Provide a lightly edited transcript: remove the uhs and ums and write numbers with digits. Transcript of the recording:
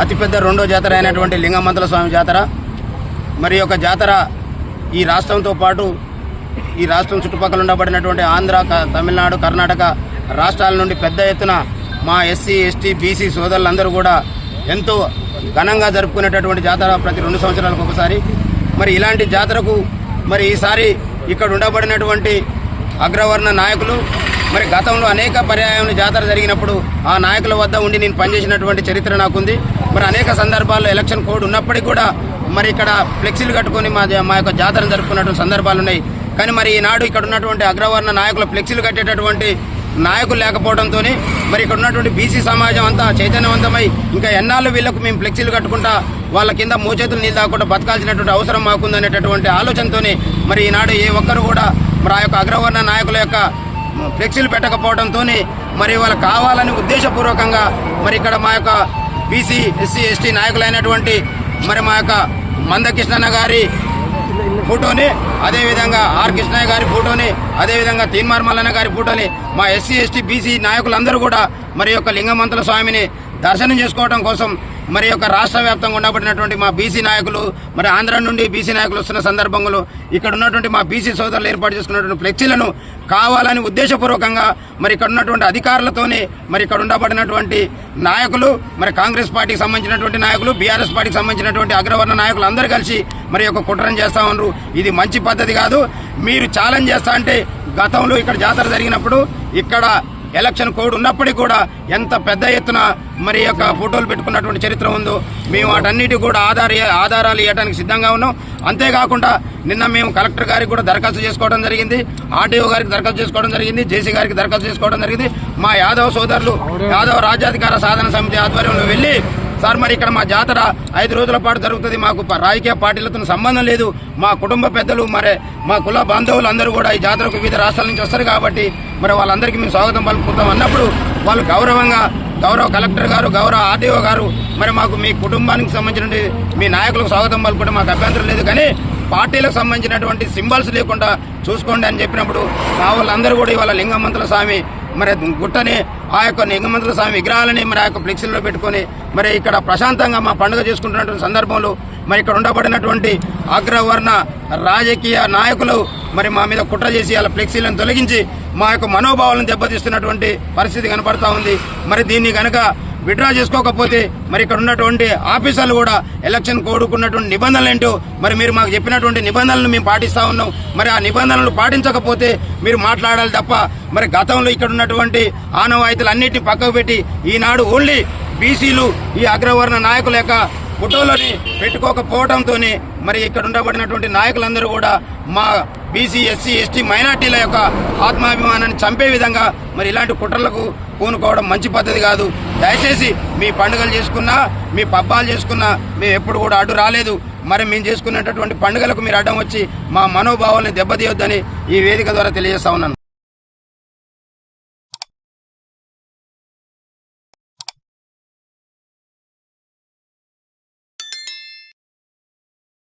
అతిపెద్ద రెండో జాతర అయినటువంటి లింగమంతుల స్వామి జాతర మరి యొక్క జాతర ఈ రాష్ట్రంతో పాటు ఈ రాష్ట్రం చుట్టుపక్కల ఉండబడినటువంటి ఆంధ్ర, తమిళనాడు, కర్ణాటక రాష్ట్రాల నుండి పెద్ద ఎత్తున మా ఎస్సీ, ఎస్టీ, బీసీ సోదరులందరూ కూడా ఎంతో ఘనంగా జరుపుకునేటటువంటి జాతర ప్రతి 2 సంవత్సరాలకు ఒకసారి. మరి ఇలాంటి జాతరకు మరి ఈసారి ఇక్కడ ఉండబడినటువంటి అగ్రవర్ణ నాయకులు మరి గతంలో అనేక పర్యాయాలు జాతర జరిగినప్పుడు ఆ నాయకుల వద్ద ఉండి నేను పనిచేసినటువంటి చరిత్ర నాకుంది. మరి అనేక సందర్భాల్లో ఎలక్షన్ కోడ్ ఉన్నప్పటికీ కూడా మరి ఇక్కడ ఫ్లెక్సీలు కట్టుకొని మా యొక్క జాతరను జరుపుకున్నటువంటి సందర్భాలు ఉన్నాయి. కానీ మరి ఈనాడు ఇక్కడ ఉన్నటువంటి అగ్రవర్ణ నాయకుల ఫ్లెక్సీలు కట్టేటటువంటి నాయకులు లేకపోవడంతో మరి ఇక్కడ ఉన్నటువంటి బీసీ సమాజం అంతా చైతన్యవంతమై ఇంకా ఎన్నాళ్ళు వీళ్లకు మేము ఫ్లెక్సీలు కట్టుకుంటా వాళ్ళ కింద మోచేతులు నీళ్ళు తాకుండా బతకాల్సినటువంటి అవసరం మాకుందనేటటువంటి ఆలోచనతోనే మరి ఈనాడు ఏ ఒక్కరు కూడా మరి ఆ యొక్క అగ్రవర్ణ నాయకుల యొక్క ఫ్లెక్సీలు పెట్టకపోవడంతో మరి వాళ్ళు కావాలని ఉద్దేశపూర్వకంగా మరి ఇక్కడ మా యొక్క బీసీ, ఎస్సీ, ఎస్టీ నాయకులైనటువంటి మరి మా యొక్క మందకృష్ణన్న గారి ఫోటోని, అదేవిధంగా ఆర్ కృష్ణయ్య గారి ఫోటోని, అదేవిధంగా తీన్మార్ మల్లన్న గారి ఫోటోని మా ఎస్సీ, ఎస్టీ, బీసీ నాయకులందరూ కూడా మరి యొక్క లింగమంతుల స్వామిని దర్శనం చేసుకోవడం కోసం మరి యొక్క రాష్ట్ర వ్యాప్తంగా ఉండబడినటువంటి మా బీసీ నాయకులు మరి ఆంధ్ర నుండి బీసీ నాయకులు వస్తున్న సందర్భంలో ఇక్కడ ఉన్నటువంటి మా బీసీ సోదరులు ఏర్పాటు చేసుకున్నటువంటి ఫ్లెక్సీలను కావాలని ఉద్దేశపూర్వకంగా మరి ఇక్కడ ఉన్నటువంటి అధికారులతోనే మరి ఇక్కడ ఉండబడినటువంటి నాయకులు మరి కాంగ్రెస్ పార్టీకి సంబంధించినటువంటి నాయకులు, బీఆర్ఎస్ పార్టీకి సంబంధించినటువంటి అగ్రవర్ణ నాయకులు అందరూ కలిసి మరి యొక్క కుట్రను చేస్తా ఉన్నారు. ఇది మంచి పద్ధతి కాదు. మీరు ఛాలెంజ్ చేస్తా అంటే గతంలో ఇక్కడ జాతర జరిగినప్పుడు ఇక్కడ ఎలక్షన్ కోడ్ ఉన్నప్పటికీ కూడా ఎంత పెద్ద ఎత్తున మరి యొక్క ఫోటోలు పెట్టుకున్నటువంటి చరిత్ర ఉందో మేము వాటన్నిటి కూడా ఆధారాలు ఇవ్వడానికి సిద్ధంగా ఉన్నాం. అంతేకాకుండా నిన్న మేము కలెక్టర్ గారికి కూడా దరఖాస్తు చేసుకోవడం జరిగింది, ఆర్డీఓ గారికి దరఖాస్తు చేసుకోవడం జరిగింది, జేసీ గారికి దరఖాస్తు చేసుకోవడం జరిగింది. మా యాదవ్ సోదరులు యాదవ్ రాజ్యాధికార సాధన సమితి ఆధ్వర్యంలో వెళ్ళి సార్ మరి ఇక్కడ మా జాతర 5 రోజుల పాటు జరుగుతుంది, మాకు రాజకీయ పార్టీలతో సంబంధం లేదు, మా కుటుంబ పెద్దలు మరి మా కుల బాంధవులు అందరూ కూడా ఈ జాతరకు వివిధ రాష్ట్రాల నుంచి వస్తారు కాబట్టి మరి వాళ్ళందరికీ మేము స్వాగతం పలుకుతాం అన్నప్పుడు వాళ్ళు గౌరవ కలెక్టర్ గారు, గౌరవ ఆర్డీఓ గారు మరి మాకు మీ కుటుంబానికి సంబంధించిన మీ నాయకులకు స్వాగతం పలుకుంటే మాకు అభ్యంతరం లేదు, కానీ పార్టీలకు సంబంధించినటువంటి సింబల్స్ లేకుండా చూసుకోండి అని చెప్పినప్పుడు మా వాళ్ళందరూ కూడా ఇవాళ లింగమంతుల స్వామి మరి గుట్టని ఆ యొక్క లింగమంతుల స్వామి విగ్రహాలని మరి ఆ యొక్క ఫ్లెక్సీల్లో పెట్టుకొని మరి ఇక్కడ ప్రశాంతంగా మా పండుగ చేసుకుంటున్నటువంటి సందర్భంలో మరి ఇక్కడ ఉండబడినటువంటి అగ్రవర్ణ రాజకీయ నాయకులు మరి మా మీద కుట్ర చేసి అలా ఫ్లెక్సీలను తొలగించి మా యొక్క మనోభావాలను దెబ్బతీస్తున్నటువంటి పరిస్థితి కనపడతా ఉంది. మరి దీన్ని కనుక విడ్రా చేసుకోకపోతే మరి ఇక్కడ ఉన్నటువంటి ఆఫీసర్లు కూడా ఎలక్షన్ కోడుకున్నటువంటి నిబంధనలు ఏంటో మరి మీరు మాకు చెప్పినటువంటి నిబంధనలను మేము పాటిస్తా ఉన్నాం. మరి ఆ నిబంధనలు పాటించకపోతే మీరు మాట్లాడాలి తప్ప మరి గతంలో ఇక్కడ ఉన్నటువంటి ఆనవాయితీలు అన్నిటిని పక్కకు పెట్టి ఈనాడు ఓన్లీ బీసీలు ఈ అగ్రవర్ణ నాయకుల యొక్క ఫోటోలని పెట్టుకోకపోవడంతో మరి ఇక్కడ ఉండబడినటువంటి నాయకులందరూ కూడా మా బీసీ, ఎస్సీ, ఎస్టీ మైనార్టీల యొక్క ఆత్మాభిమానాన్ని చంపే విధంగా మరి ఇలాంటి కుట్రలకు పూనుకోవడం మంచి పద్ధతి కాదు. దయచేసి మీ పండుగలు చేసుకున్నా, మీ పబ్బాలు చేసుకున్నా మేము ఎప్పుడు కూడా అడ్డు రాలేదు. మరి మేము చేసుకునేటటువంటి పండుగలకు మీరు అడ్డం వచ్చి మా మనోభావాలను దెబ్బతీయొద్దని ఈ వేదిక ద్వారా తెలియజేస్తా ఉన్నాను.